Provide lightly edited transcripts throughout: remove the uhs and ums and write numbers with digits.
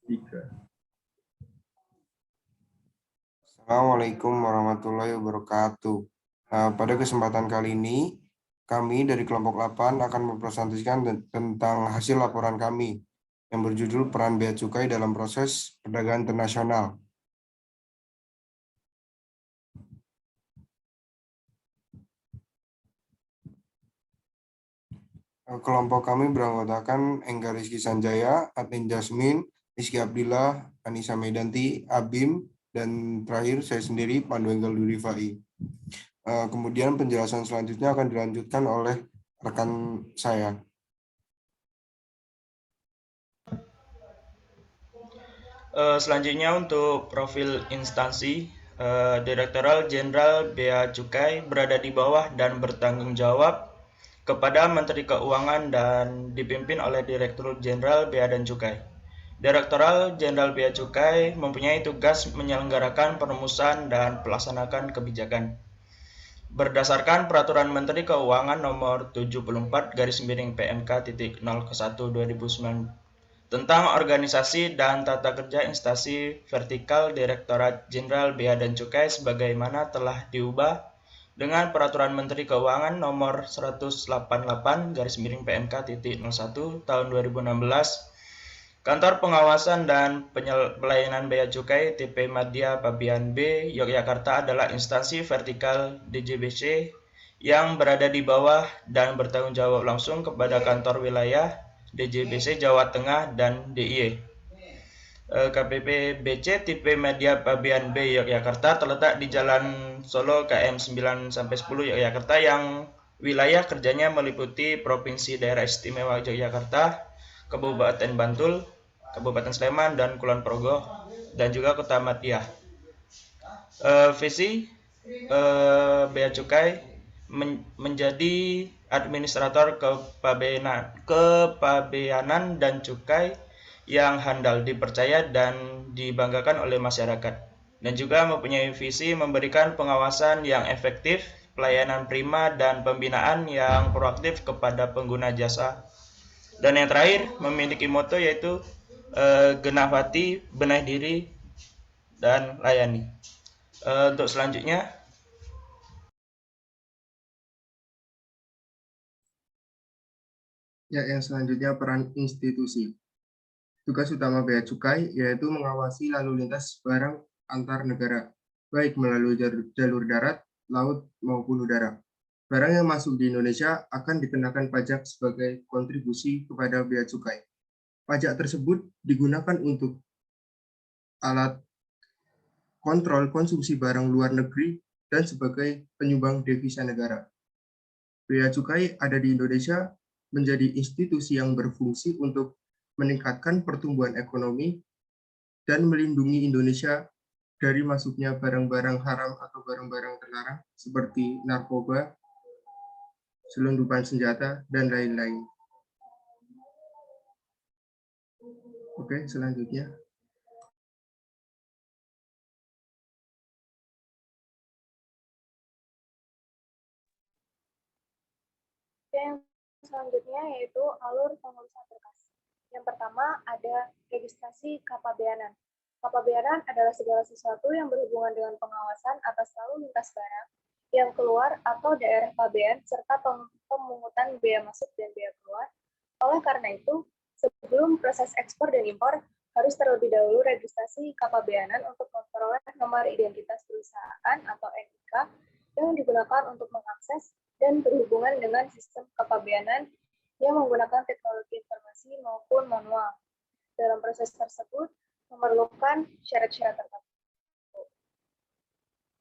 Tiga. Assalamualaikum warahmatullahi wabarakatuh. Pada kesempatan kali ini, kami dari kelompok 8 akan mempresentasikan tentang hasil laporan kami yang berjudul Peran Bea Cukai dalam Proses Perdagangan Internasional. Kelompok kami beranggotakan Enggar Rizky Sanjaya, Adnin Jasmin, Rizky Abdillah, Anissa Medanti, Abim, dan terakhir saya sendiri, Pandu Enggal Durifai. Kemudian penjelasan selanjutnya akan dilanjutkan oleh rekan saya. Selanjutnya untuk profil instansi, Direktorat Jenderal Bea Cukai berada di bawah dan bertanggung jawab kepada Menteri Keuangan dan dipimpin oleh Direktur Jenderal Bea dan Cukai. Direktorat Jenderal Bea Cukai mempunyai tugas menyelenggarakan perumusan dan pelaksanakan kebijakan. Berdasarkan Peraturan Menteri Keuangan Nomor 74/PMK.01/2009 tentang organisasi dan tata kerja instansi vertikal Direktorat Jenderal Bea dan Cukai sebagaimana telah diubah dengan Peraturan Menteri Keuangan Nomor 188/PMK.01 tahun 2016, Kantor Pengawasan dan Pelayanan Bea Cukai TP Madya Pabean B Yogyakarta adalah instansi vertikal DJBC yang berada di bawah dan bertanggung jawab langsung kepada kantor wilayah DJBC Jawa Tengah dan DIY. KPP BC tipe Media Pabean B Yogyakarta terletak di Jalan Solo KM 9-10 Yogyakarta yang wilayah kerjanya meliputi Provinsi Daerah Istimewa Yogyakarta, Kabupaten Bantul, Kabupaten Sleman, dan Kulon Progo, dan juga Kota Madia. Visi Bea Cukai menjadi administrator kepabeanan dan cukai yang handal, dipercaya dan dibanggakan oleh masyarakat, dan juga mempunyai visi memberikan pengawasan yang efektif, pelayanan prima, dan pembinaan yang proaktif kepada pengguna jasa. Dan yang terakhir memiliki moto yaitu genap hati, benahi diri, dan layani. Untuk selanjutnya, Yang selanjutnya peran institusi. Tugas utama Bea Cukai yaitu mengawasi lalu lintas barang antar negara, baik melalui jalur darat, laut, maupun udara. Barang yang masuk di Indonesia akan dikenakan pajak sebagai kontribusi kepada Bea Cukai. Pajak tersebut digunakan untuk alat kontrol konsumsi barang luar negeri dan sebagai penyumbang devisa negara. Bea Cukai ada di Indonesia menjadi institusi yang berfungsi untuk meningkatkan pertumbuhan ekonomi dan melindungi Indonesia dari masuknya barang-barang haram atau barang-barang terlarang seperti narkoba, selundupan senjata, dan lain-lain. Oke, selanjutnya. Yang selanjutnya yaitu alur pengurusan berkas. Yang pertama ada registrasi kepabeanan. Kepabeanan adalah segala sesuatu yang berhubungan dengan pengawasan atas lalu lintas barang yang keluar atau daerah pabean serta pemungutan bea masuk dan bea keluar. Oleh karena itu, sebelum proses ekspor dan impor harus terlebih dahulu registrasi kepabeanan untuk memperoleh nomor identitas perusahaan atau NIK yang digunakan untuk mengakses dan berhubungan dengan sistem kepabeanan yang menggunakan teknologi informasi maupun manual. Dalam proses tersebut, memerlukan syarat-syarat tertentu.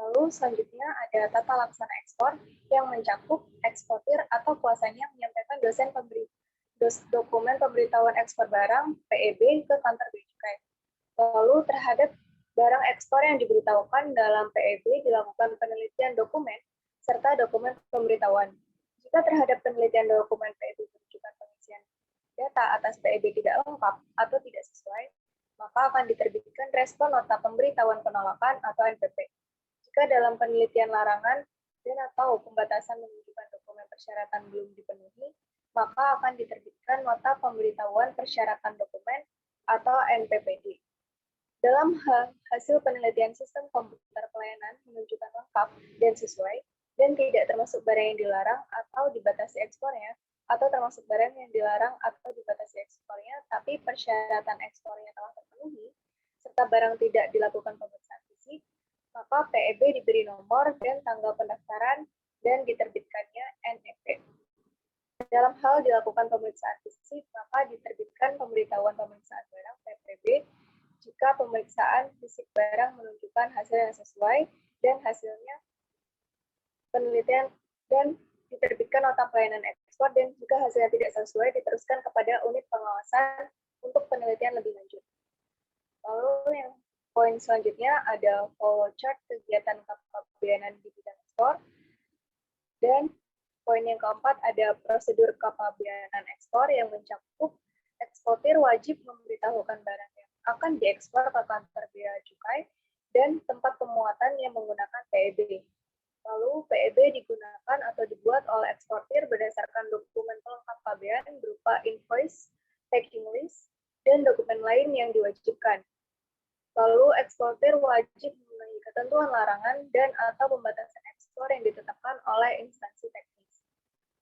Lalu selanjutnya ada tata laksana ekspor yang mencakup eksportir atau kuasanya menyampaikan dokumen pemberitahuan ekspor barang PEB ke kantor bea cukai. Lalu terhadap barang ekspor yang diberitahukan dalam PEB dilakukan penelitian dokumen serta dokumen pemberitahuan. Jika terhadap penelitian dokumen PEB menunjukkan pengisian data atas PEB tidak lengkap atau tidak sesuai, maka akan diterbitkan respon nota pemberitahuan penolakan atau NPP. Jika dalam penelitian larangan dan atau pembatasan menunjukkan dokumen persyaratan belum dipenuhi, maka akan diterbitkan nota pemberitahuan persyaratan dokumen atau NPPD. Dalam hasil penelitian sistem komputer pelayanan menunjukkan lengkap dan sesuai, dan tidak termasuk barang yang dilarang atau dibatasi ekspornya, atau termasuk barang yang dilarang atau dibatasi ekspornya, tapi persyaratan ekspornya telah terpenuhi, serta barang tidak dilakukan pemeriksaan fisik, maka PEB diberi nomor dan tanggal pendaftaran dan diterbitkannya NEP. Dalam hal dilakukan pemeriksaan fisik, maka diterbitkan pemberitahuan pemeriksaan barang PPB jika pemeriksaan fisik barang menunjukkan hasil yang sesuai dan hasilnya penelitian, dan diterbitkan nota pelayanan ekspor, dan jika hasilnya tidak sesuai diteruskan kepada unit pengawasan untuk penelitian lebih lanjut. Lalu yang poin selanjutnya ada follow chart kegiatan kepabeanan di bidang ekspor, dan poin yang keempat ada prosedur kepabeanan ekspor yang mencakup eksportir wajib memberitahukan barang yang akan diekspor ke kantor bea cukai dan tempat pemuatan yang menggunakan PEB. Lalu PEB digunakan atau dibuat oleh eksportir berdasarkan dokumen pelengkap pabean berupa invoice, packing list, dan dokumen lain yang diwajibkan. Lalu eksportir wajib memenuhi ketentuan larangan dan atau pembatasan ekspor yang ditetapkan oleh instansi teknis.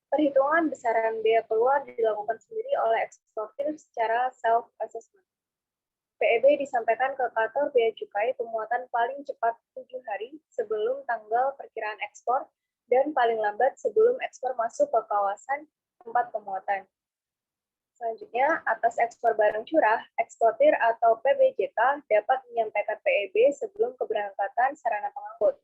Perhitungan besaran bea keluar dilakukan sendiri oleh eksportir secara self-assessment. PEB disampaikan ke kantor bea cukai pemuatan paling cepat 7 hari sebelum tanggal perkiraan ekspor dan paling lambat sebelum ekspor masuk ke kawasan tempat pemuatan. Selanjutnya, atas ekspor barang curah, eksportir atau PBJK dapat menyampaikan PEB sebelum keberangkatan sarana pengangkut.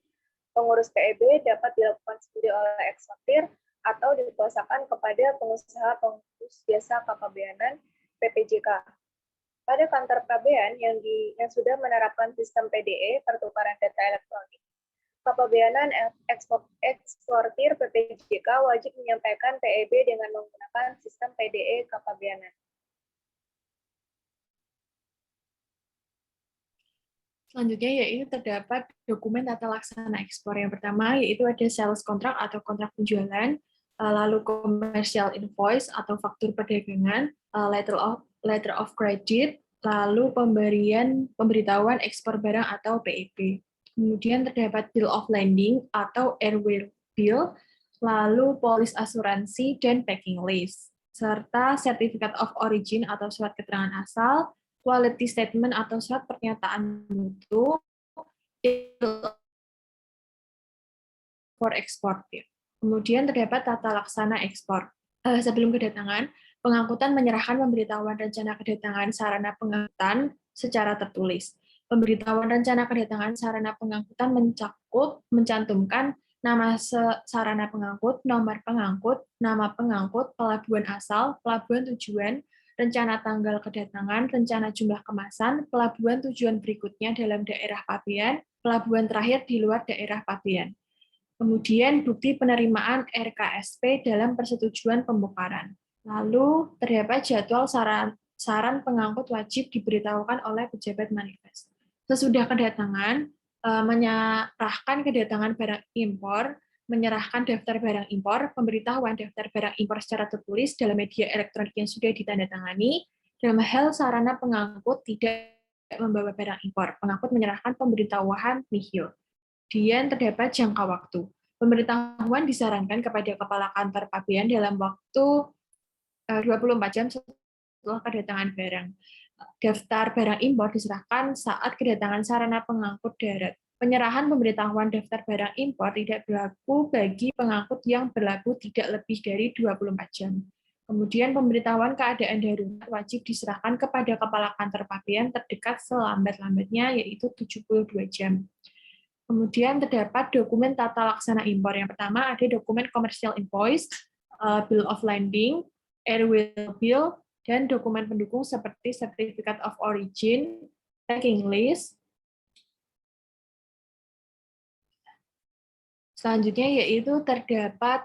Pengurus PEB dapat dilakukan sendiri oleh eksportir atau dikuasakan kepada pengusaha pengurus jasa kepabeanan PPJK. Pada kantor pabean yang sudah menerapkan sistem PDE, pertukaran data elektronik, kepabeanan eksportir PPJK wajib menyampaikan PEB dengan menggunakan sistem PDE kepabeanan. Selanjutnya yaitu terdapat dokumen tata laksana ekspor. Yang pertama yaitu ada sales contract atau kontrak penjualan, lalu commercial invoice atau faktur perdagangan, letter of credit, lalu pemberitahuan ekspor barang atau PEB. Kemudian terdapat bill of landing atau airway bill, lalu polis asuransi dan packing list, serta certificate of origin atau surat keterangan asal, quality statement atau surat pernyataan mutu for eksportir. Kemudian terdapat tata laksana ekspor. Sebelum kedatangan, pengangkutan menyerahkan pemberitahuan rencana kedatangan sarana pengangkutan secara tertulis. Pemberitahuan rencana kedatangan sarana pengangkutan mencantumkan nama sarana pengangkut, nomor pengangkut, nama pengangkut, pelabuhan asal, pelabuhan tujuan, rencana tanggal kedatangan, rencana jumlah kemasan, pelabuhan tujuan berikutnya dalam daerah pabean, pelabuhan terakhir di luar daerah pabean. Kemudian bukti penerimaan RKSP dalam persetujuan pembukaran. Lalu terdapat jadwal saran pengangkut wajib diberitahukan oleh pejabat manifest. Sesudah kedatangan, menyerahkan kedatangan barang impor, menyerahkan daftar barang impor, pemberitahuan daftar barang impor secara tertulis dalam media elektronik yang sudah ditandatangani. Dalam hal sarana pengangkut tidak membawa barang impor, pengangkut menyerahkan pemberitahuan nihil. Kemudian terdapat jangka waktu. Pemberitahuan disarankan kepada kepala kantor pabean dalam waktu 24 jam setelah kedatangan barang. Daftar barang impor diserahkan saat kedatangan sarana pengangkut darat. Penyerahan pemberitahuan daftar barang impor tidak berlaku bagi pengangkut yang berlaku tidak lebih dari 24 jam. Kemudian pemberitahuan keadaan darurat wajib diserahkan kepada kepala kantor pabean terdekat selambat-lambatnya, yaitu 72 jam. Kemudian terdapat dokumen tata laksana impor. Yang pertama ada dokumen commercial invoice, bill of landing, airway bill, dan dokumen pendukung seperti certificate of origin, packing list. Selanjutnya yaitu terdapat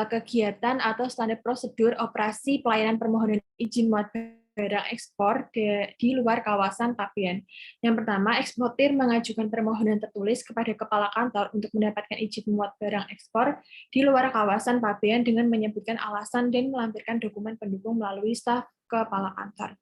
kegiatan atau standar prosedur operasi pelayanan permohonan izin muat barang ekspor di luar kawasan pabean. Yang pertama, eksportir mengajukan permohonan tertulis kepada kepala kantor untuk mendapatkan izin muat barang ekspor di luar kawasan pabean dengan menyebutkan alasan dan melampirkan dokumen pendukung melalui staf kepala kantor.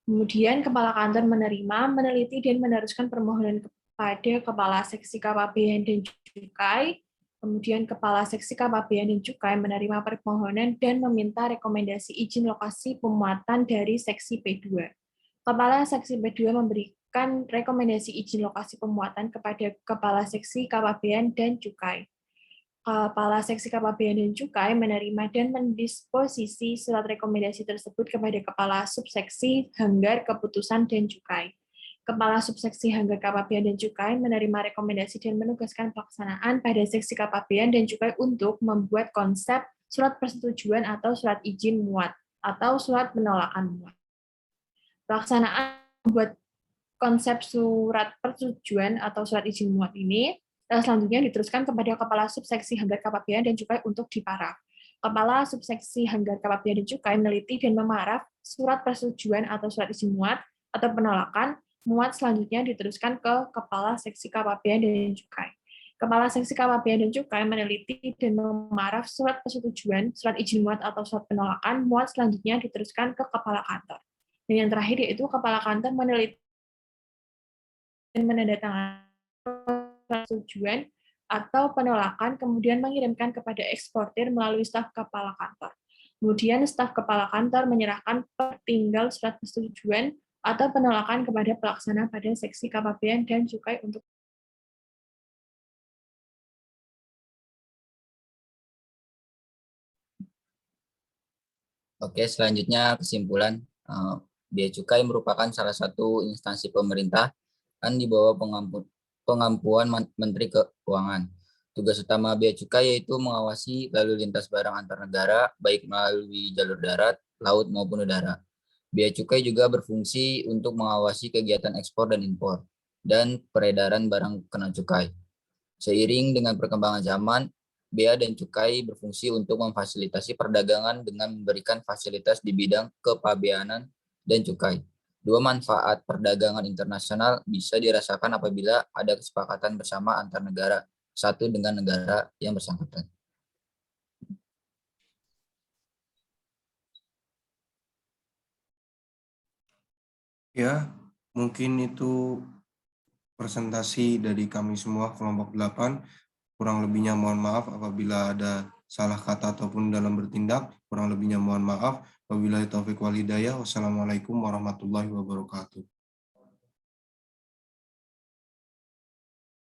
Kemudian Kepala Kantor menerima, meneliti, dan meneruskan permohonan kepada Kepala Seksi KPBN dan Cukai. Kemudian Kepala Seksi KPBN dan Cukai menerima permohonan dan meminta rekomendasi izin lokasi pemuatan dari Seksi P2. Kepala Seksi P2 memberikan rekomendasi izin lokasi pemuatan kepada Kepala Seksi KPBN dan Cukai. Kepala Seksi KPBN dan Cukai menerima dan mendisposisi surat rekomendasi tersebut kepada Kepala Subseksi Hanggar Keputusan dan Cukai. Kepala Subseksi Hanggar KPBN dan Cukai menerima rekomendasi dan menugaskan pelaksanaan pada Seksi KPBN dan Cukai untuk membuat konsep surat persetujuan atau surat izin muat atau surat penolakan muat. Pelaksanaan membuat konsep surat persetujuan atau surat izin muat ini selanjutnya diteruskan kepada Kepala Subseksi Hanggar KPBN dan Cukai untuk diparaf. Kepala Subseksi Hanggar KPBN dan Cukai meneliti dan memaraf surat persetujuan atau surat izin muat atau penolakan muat selanjutnya diteruskan ke Kepala Seksi KPBN dan Cukai. Kepala Seksi KPBN dan Cukai meneliti dan memaraf surat persetujuan, surat izin muat atau surat penolakan muat selanjutnya diteruskan ke Kepala Kantor. Dan yang terakhir yaitu Kepala Kantor meneliti dan menandatangani persetujuan atau penolakan, kemudian mengirimkan kepada eksportir melalui staf kepala kantor. Kemudian staf kepala kantor menyerahkan pertinggal surat persetujuan atau penolakan kepada pelaksana pada Seksi KPBN dan Cukai untuk Oke, selanjutnya kesimpulan. Bea Cukai merupakan salah satu instansi pemerintah kan di bawah pengampuan Menteri Keuangan. Tugas utama Bea Cukai yaitu mengawasi lalu lintas barang antar negara, baik melalui jalur darat, laut, maupun udara. Bea Cukai juga berfungsi untuk mengawasi kegiatan ekspor dan impor, dan peredaran barang kena cukai. Seiring dengan perkembangan zaman, Bea dan Cukai berfungsi untuk memfasilitasi perdagangan dengan memberikan fasilitas di bidang kepabeanan dan cukai. Dua manfaat perdagangan internasional bisa dirasakan apabila ada kesepakatan bersama antar negara, satu dengan negara yang bersangkutan. Ya, mungkin itu presentasi dari kami semua kelompok 8. Kurang lebihnya mohon maaf apabila ada salah kata ataupun dalam bertindak. Kurang lebihnya mohon maaf. Wabillahi taufiq wal hidayah. Wassalamualaikum warahmatullahi wabarakatuh.